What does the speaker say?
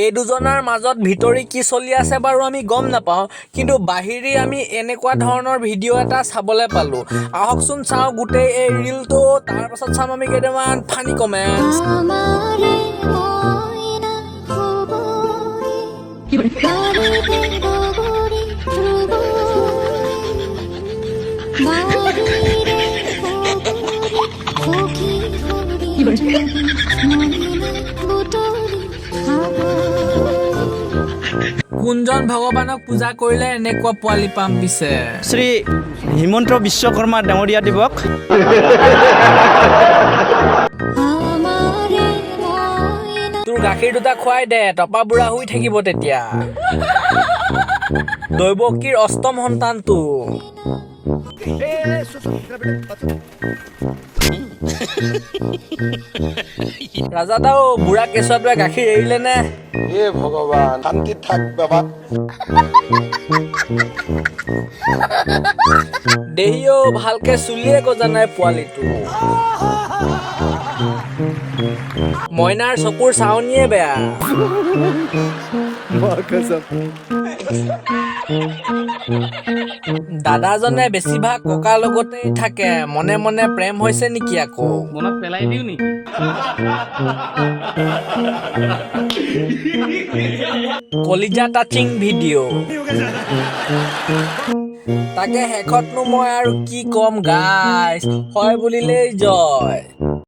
এই দুজনৰ মাজত ভিতৰি কি চলি আছে বাৰু আমি গম নাপাওঁ, কিন্তু বাহিৰী আমি এনেকুৱা ধৰণৰ ভিডিঅ' এটা চাবলৈ পালোঁ। আহকচোন চাওঁ গোটেই এই ৰিলটো, তাৰ পাছত চাম আমি কেইটামান ফানি কমেণ্টছ। কোনজন ভগৱানক পূজা কৰিলে এনেকুৱা পোৱালি পাম পিছে? শ্ৰী হিমন্ত বিশ্বকৰ্মা ডাঙৰীয়া দিৱস। তোৰ গাখীৰ দুটা খুৱাই দে, টপা বুঢ়া হৈ থাকিব তেতিয়া। দৈৱকীৰ অষ্টম সন্তানটো। ৰাজাদাও বুঢ়া কেঁচুৱাটোৱে গাখীৰ এৰিলে নে? হে ভগৱান, শান্তিত থাক বাবা। দেহিও ভালকে চুলিয়ে গজা নাই পোৱালিটো। মইনাৰ চকুৰ চাৱনিয়ে বেয়া। দাদাজনে বেছিভাগ ককাৰ লগতেই থাকে, মনে মনে প্ৰেম হৈছে নেকি আকৌ? মনত পেলাই দিও নেকি? কলিজা টাচিং ভিডিঅ'। তাকে শেষতনো মই আৰু কি ক'ম গাইছ, হয় বুলিলেই জয়।